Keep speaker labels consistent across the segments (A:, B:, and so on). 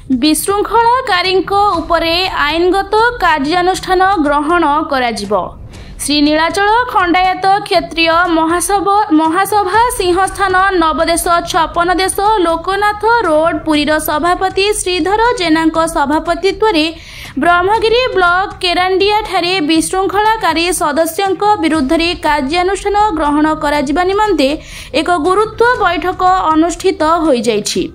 A: विशृंखलाकारीଙ୍କ उपरे आईनगत कार्यानुष्ठान ग्रहण कराजिबो। श्री नीलाचल खंडायत क्षेत्रीय महासभा सिंहस्थान नवदेश 56 देश लोकनाथ रोड पुरीर सभापति श्रीधर जेनांक सभापतित्व ब्रह्मगिरी ब्लॉक केरांडिया ठारे विशृंखलाकारी सदस्यंक विरुद्ध कार्यानुष्ठान ग्रहण कराजिबा निमंते एक गुरुत्व बैठक अनुष्ठित होई जाइछि।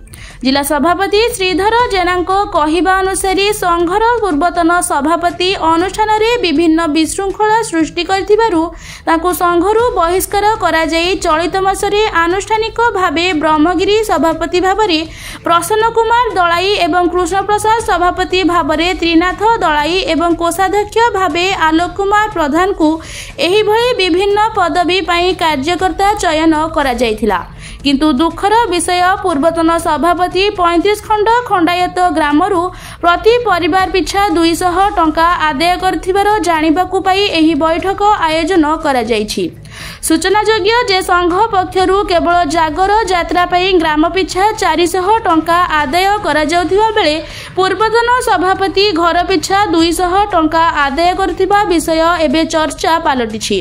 A: जिला सभापति श्रीधर जेनांक कहिबा अनुसारी संघर पूर्वतन सभापति अनुष्ठान रे विभिन्न विशृंखला सृष्टि करथिबारु ताकु संघरु बहिष्कार करा जाई चलित मासरे आनुष्ठानिक भावे ब्रह्मगिरी सभापति भाबरे प्रसन्न कुमार दलाई एवं कृष्ण प्रसाद सभापति भाबरे त्रिनाथ दलाई एवं कोषाध्यक्ष भावे आलोक कुमार प्रधान को एही भली विभिन्न पदवी पई कार्यकर्ता चयन करा जायथिला। किंतु दुखर विषय पूर्वतन सभापति 35 खंड खंडायत ग्रामरू प्रति परिवार पिछा 200 टंका आदाय करथिबार जानिबाकू पाई एही बैठक आयोजन करा जायछि। सूचनायोग्य जे संघ पक्षरु केवल जागर यात्रा पाई ग्राम पिछा 400 टंका आदाय करा जाउथिबा बेले पूर्वतन सभापति घर पिछा 200 टंका आदाय करथिबा विषय एबे चर्चा पालटिछि।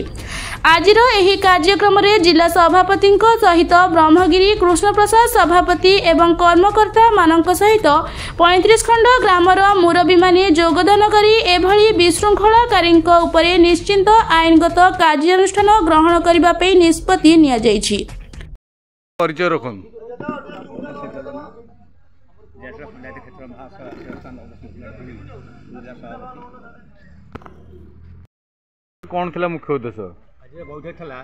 A: आजिर एही कार्यक्रम रे जिला सभापति सहित ब्रह्मगिरी कृष्ण प्रसाद सभापति एवं कर्मकर्ता मानक सहित 35 खंड ग्रामर मुरबी माने योगदान करी एभली विशृंखलाकारी उपरे निश्चिंत आईनगत कार्यानुष्ठान ग्रहण करिबा पे निष्पत्ति निया जायछि।
B: परिचय रखन कौन थिला मुख्य उद्देश्य
C: आज बैठक था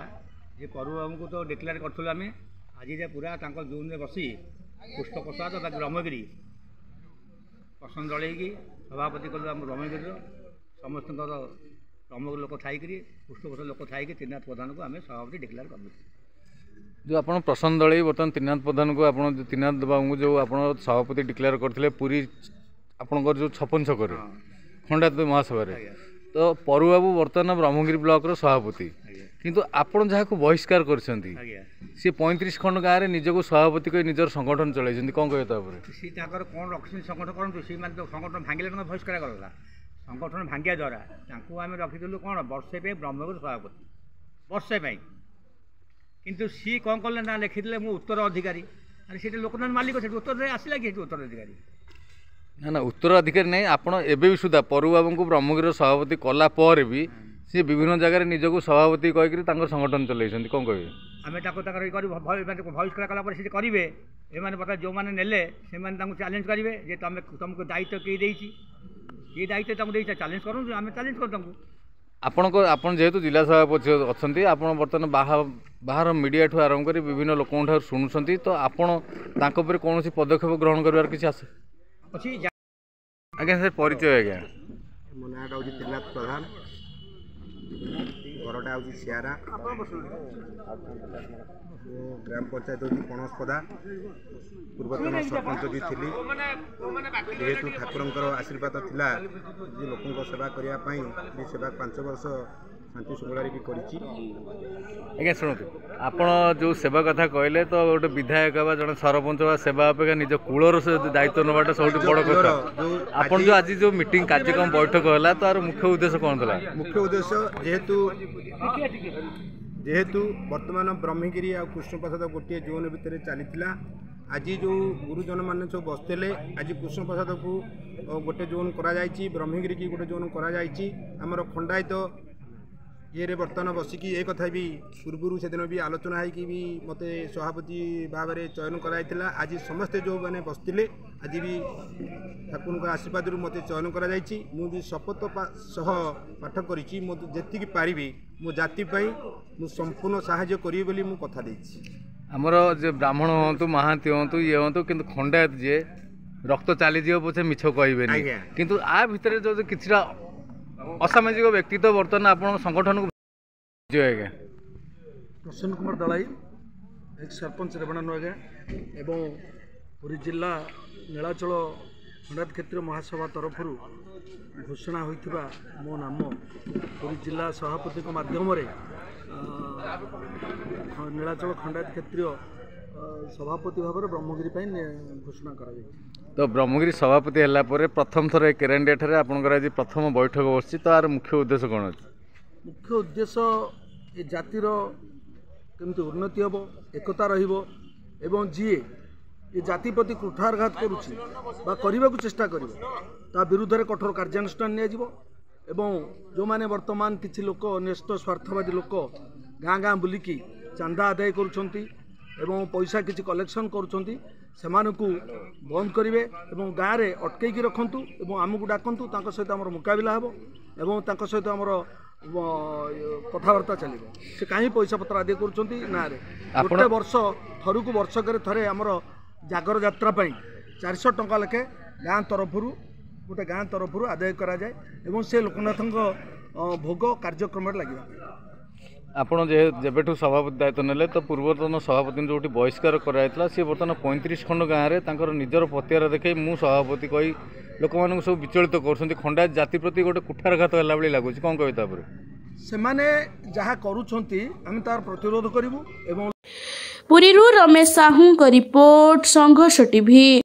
C: जे करू आमको तो डिक्लेयर करूँ आम आज पूरा जून में बसी कृष्ण प्रसाद ब्रह्मगिरी पसंद जलैकी सभापति कलु आम ब्रह्मगिरी समस्त ब्रह्मगिरी लोक थी कृष्ण प्रसाद लोक थी त्रिनाथ प्रधान को आम सभापति डिक्लेयर कर
B: जो आप प्रसन्न दल बर्तमान त्रिनाथ प्रधान को आप त्रिनाथ बाबू जो आप सभापति डिक्लेयर करते पूरी आपंकर जो 56 छक खंडायत महासभा तो परू बाबू बर्तमान ब्रह्मगिरी ब्लॉक सभापति किंतु आपण जहाँ को बहिष्कार कर 35 खंड गाँव में निजक सभापति को निजर संगठन चलाई कौन कहे
C: सी कौन रखी संगठन करूँ सी मैंने संगठन भांगे बहिष्कार करा संगठन भांगा द्वारा आम रखीलु कौन वर्षे पे ब्रह्मगिरी सभापति वर्षे किंतु सी कौन कले ना लिखी मु उत्तर अधिकारी अरे सीटा लोकनाथ मालिक उत्तर आसला कि उत्तर अधिकारी
B: ना ना उत्तराधिकारी नहीं आप एबे भी सुधा परू बाबू को ब्रह्मगिरी सभापति कला पर भी सी विभिन्न जगह निजक सभापति कहीकि संगठन चलाई कौन कहे
C: आम बहिष्कार कला करेंगे एमाने बता जो मैंने नेले से चैलेंज करेंगे जे तुमको दायित्व किए दायित्व तुमको चैलेंज करूँ आम चैलेंज कर
B: आपन जेहेतु जिला सभापति अच्छा आप बर्तमान बाहर मीडिया ठू आरंभ कर विभिन्न लोक शुणुंट तो आपड़ कौन पदक्षेप ग्रहण कर किसी आसे आज्ञा सर परिचय आज्ञा
D: मो नाटा हूँ त्रिनाथ प्रधान घरटा हूँ सियारा ग्राम पंचायत हूँ पणसपदा पूर्वतन सरपंच भी थी जेहेतु ठाकुर आशीर्वाद थिला जे लोकों सेवा करने सेवा 5 वर्ष शांति शुंखलारे भी करी
B: आज्ञा शुणु आप जो सेवा कथा कहले तो गोटे विधायक बा जन सरपंच बा सेवा अपेक्षा निज कूलर से दायित्व नवाटा सब बड़ कथा आप जो आज जो मीटिंग कार्यक्रम बैठक है तार मुख्य उद्देश्य कौन था
D: मुख्य उद्देश्य जेहेतु वर्तमान ब्रह्मगिरी आ कृष्ण प्रसाद गोटे जोन भितर चली आज जो गुरुजन मान सब बसते आज कृष्ण प्रसाद को गोटे जोन कर ब्रह्मगिरी की गोटे जोन कर खंडायत ये बर्तमान बसिकी एक कथा भी पूर्व से दिन भी आलोचना है कि भी मत सभापति भाव में चयन कराइला आज समस्ते जो मैंने बसते आज भी ठाकुर आशीर्वाद मत चयन कर शपथ सह पाठ करी जी पारि मो जाति मु संपूर्ण साहाय्य करी बोली मु कथा देछि।
B: आमर जो ब्राह्मण हूँ महांती हूँ ये हूँ कि खंडायत जी रक्त चलीज पचे मिछ कहे किंतु आ भितर जो कि असामाजिक व्यक्तित्व बर्तमान आप संगठन को आज्ञा
E: प्रसन्न कुमार दलाई एक सरपंच रेवणा आज्ञा एवं पुरी जिला नीलाचल खंडायत क्षेत्र महासभा तरफ घोषणा होता मो नाम पुरी जिला सभापति माध्यम नीलाचल खंडायत क्षेत्रीय सभापति भाव ब्रह्मगिरी घोषणा करा।
B: तो ब्रह्मगिरी सभापति है प्रथम थर केरेन्डिया ठारे आपनकर आज प्रथम बैठक बसी तो यार मुख्य उद्देश्य कौन अच्छे?
E: मुख्य उद्देश्य ये जातिर केमती उन्नति हम एकता एवं जी ये जाति प्रति कुठारघात करुच्ची करने को चेष्टा कर विरुद्ध में कठोर कार्यानुष्ठान नियाजिब एवं जो माने वर्तमान किसी लोक न्यस्त स्वार्थवादी लोक गाँ गाँ बुलिकी चांदा आदाय करुँच पैसा किसी कलेक्शन करुँच से बंद करेंगे और गाँव में अटकई रखु और आमको डाकतु सहित आम मुकाबला हे और सहित आमर कथबार्ता चलो से कहीं पैसा पत्र आदाय करुँच ना गोटे वर्ष थरक वर्षक थे आमर जागर यात्रा 400 टंका लेखे गाँ तरफ गोटे गाँ तरफ आदाय कराए और से लोकनाथ भोग कार्यक्रम लगे
B: आपण जेबेठू सभापति दायित्व नेले तो पूर्वतन सभापति जो बहिष्कार कराइला सी बर्तमान 35 खंड गाँव में निजर पतियार देखे मु सभापति कही लोक मान सब विचलित कर खंडायत जाति प्रति गोटे कुठारघात है भाई लगुच कौन कह
E: से माने जहाँ करुछंती आम तार प्रतिरोध करूँ।
A: पुरीरू रमेश साहू का रिपोर्ट संघर्ष टीवी।